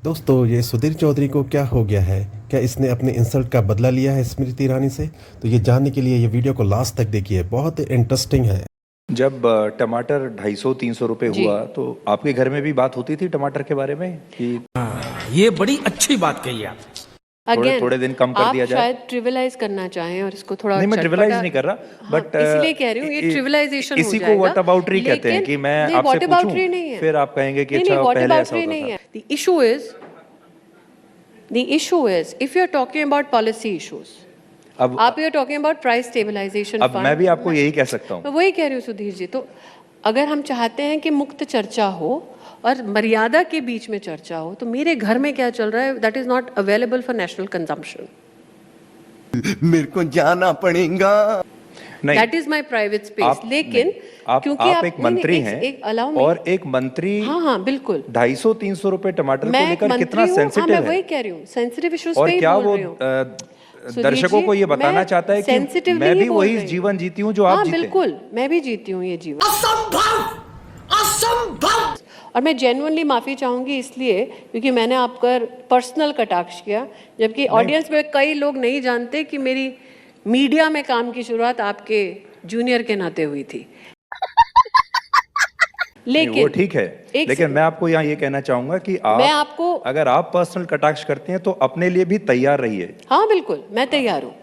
दोस्तों ये सुधीर चौधरी को क्या हो गया है? क्या इसने अपने इंसल्ट का बदला लिया है स्मृति ईरानी से? तो ये जानने के लिए ये वीडियो को लास्ट तक देखिए, बहुत इंटरेस्टिंग है। जब टमाटर 250-300 रुपए हुआ तो आपके घर में भी बात होती थी टमाटर के बारे में कि ये बड़ी अच्छी बात कही आप। थोड़े दिन कम कर दिया जाए? शायद ट्रिविलाइज करना चाहें और इसको थोड़ा नहीं, मैं ट्रिविलाइज नहीं कर रहा, बट इसलिए कह रही हूँ ये ट्रिविलाइजेशन हो इसी जाएगा। को व्हाट अबाउटरी कहते हैं कि मैं आपसे पूछूं फिर आप कहेंगे कि अच्छा पहले ऐसा होता था। The issue is if you're talking about policy issues, अब आप you're talking about price stabilization अब fund, मैं भी आपको यही कह सकता हूँ। मैं वही कह रही हूँ सुधीर जी। तो अगर हम चाहते हैं कि मुक्त चर्चा हो और मर्यादा के बीच में चर्चा हो, तो मेरे घर में क्या चल रहा है that is not available for national consumption. मेरे को जाना पड़ेगा। नहीं, that is my private space. लेकिन क्योंकि आप एक मंत्री हैं और एक मंत्री हाँ बिल्कुल 250-300 रुपए टमाटर को लेकर कितना सेंसिटिव मैं है। वही कह रही हूँ, सेंसिटिव इश्यूज और पे ही क्या बोल वो रही हूँ। दर्शकों को ये बताना चाहता है कि मैं भी वही जीवन जीती हूँ जो आप जीते। बिल्कुल, मैं भी जीती हूँ ये जीवन। असंभव। और मैं जेन्युइनली माफी चाहूंगी इसलिए क्योंकि मैंने आपका पर्सनल कटाक्ष किया, जबकि ऑडियंस में कई लोग नहीं जानते कि मेरी मीडिया में काम की शुरुआत आपके जूनियर के नाते हुई थी। लेकिन वो ठीक है, लेकिन मैं आपको यहाँ ये कहना चाहूंगा कि आपको अगर आप पर्सनल कटाक्ष करते हैं तो अपने लिए भी तैयार रहिए। हाँ बिल्कुल, मैं तैयार हूँ।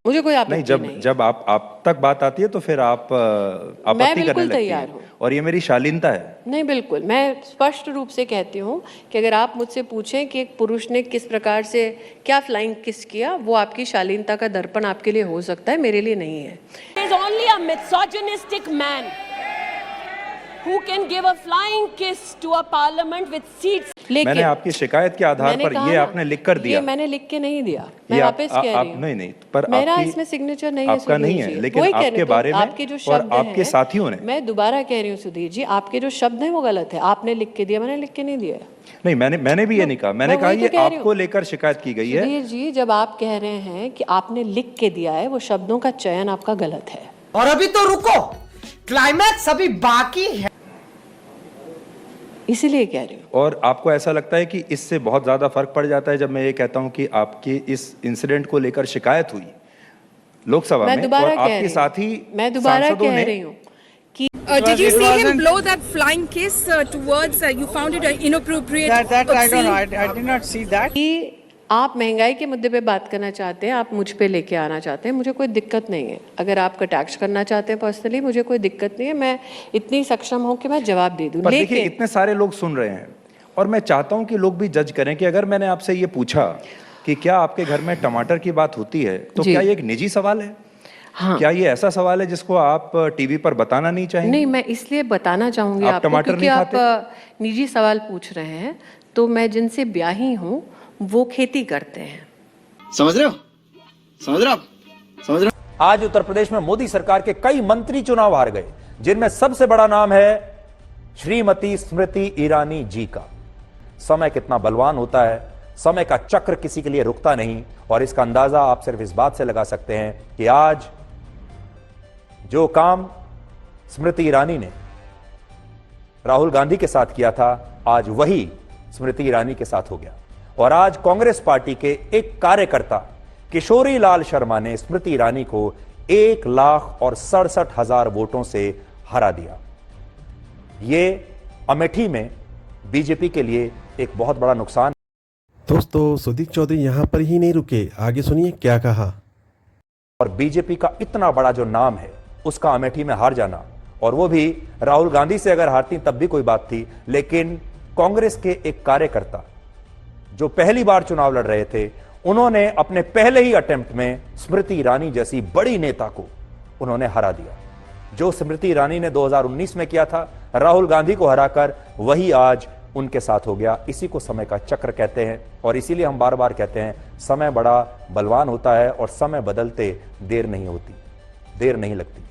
मुझे कोई आपत्ति नहीं। जब आप तक बात आती है तो फिर आप आपत्ति करने लगती हैं और ये मेरी शालीनता है। नहीं बिल्कुल, मैं स्पष्ट रूप से कहती हूँ कि अगर आप मुझसे पूछें कि एक पुरुष ने किस प्रकार से क्या फ्लाइंग किस किया, वो आपकी शालीनता का दर्पण आपके लिए हो सकता है, मेरे लिए नहीं है। There is only a misogynistic man who can give a flying kiss to a parliament with seats. मैंने आपकी शिकायत के आधार पर ये आपने लिख कर दिया। ये मैंने लिख के नहीं दिया, मैं वापस कह रही हूँ। नहीं, पर मेरा इसमें सिग्नेचर नहीं है। आपका नहीं है, लेकिन आपके बारे में आपके जो शब्द और आपके साथियों ने, मैं दोबारा कह रही हूँ सुधीर जी, आपके जो शब्द हैं वो गलत है। आपने लिख के दिया, मैंने लिख के नहीं दिया। नहीं, मैंने भी ये नहीं कहा, मैंने कहा ये आपको लेकर शिकायत की गई है। सुधीर जी, जब आप कह रहे हैं कि आपने लिख के दिया है, वो शब्दों का चयन आपका गलत है। और अभी तो रुको, क्लाइमैक्स अभी बाकी है, इसीलिए कह रही हूँ। और आपको ऐसा लगता है कि इससे बहुत ज्यादा फर्क पड़ जाता है जब मैं ये कहता हूँ कि आपकी इस इंसिडेंट को लेकर शिकायत हुई लोकसभा में और आपके साथी मैं दोबारा कह रही हूँ कि did you see him blow that flying kiss towards you found it inappropriate? That I don't know. I did not see that. कि आप महंगाई के मुद्दे पे बात करना चाहते हैं, आप मुझ पे लेके आना चाहते हैं, मुझे कोई दिक्कत नहीं है। अगर आप कटाक्ष करना चाहते हैं पर्सनली, मुझे कोई दिक्कत नहीं है, मैं इतनी सक्षम हूँ कि मैं जवाब दे दूँ। लेकिन इतने सारे लोग सुन रहे हैं और मैं चाहता हूँ कि लोग भी जज करें कि अगर मैंने आपसे ये पूछा कि क्या आपके घर में टमाटर की बात होती है तो क्या ये एक निजी सवाल है? हाँ। क्या ये ऐसा सवाल है जिसको आप टीवी पर बताना नहीं चाहेंगे? नहीं, मैं इसलिए बताना चाहूंगी आपको क्योंकि आप निजी सवाल पूछ रहे हैं। तो मैं जिनसे ब्याही हूँ वो खेती करते हैं। समझ रहे हो? आज उत्तर प्रदेश में मोदी सरकार के कई मंत्री चुनाव हार गए, जिनमें सबसे बड़ा नाम है श्रीमती स्मृति ईरानी जी का। समय कितना बलवान होता है, समय का चक्र किसी के लिए रुकता नहीं, और इसका अंदाजा आप सिर्फ इस बात से लगा सकते हैं कि आज जो काम स्मृति ईरानी ने राहुल गांधी के साथ किया था, आज वही स्मृति ईरानी के साथ हो गया। और आज कांग्रेस पार्टी के एक कार्यकर्ता किशोरी लाल शर्मा ने स्मृति ईरानी को 1,67,000 वोटों से हरा दिया। ये अमेठी में बीजेपी के लिए एक बहुत बड़ा नुकसान। दोस्तों सुधीर चौधरी यहाँ पर ही नहीं रुके, आगे सुनिए क्या कहा। और बीजेपी का इतना बड़ा जो नाम है उसका अमेठी में हार जाना, और वो भी राहुल गांधी से अगर हारती तब भी कोई बात थी, लेकिन कांग्रेस के एक कार्यकर्ता जो पहली बार चुनाव लड़ रहे थे, उन्होंने अपने पहले ही अटेम्प्ट में स्मृति ईरानी जैसी बड़ी नेता को उन्होंने हरा दिया। जो स्मृति ईरानी ने 2019 में किया था राहुल गांधी को हराकर, वही आज उनके साथ हो गया। इसी को समय का चक्र कहते हैं, और इसीलिए हम बार बार कहते हैं समय बड़ा बलवान होता है और समय बदलते देर नहीं होती, देर नहीं लगती।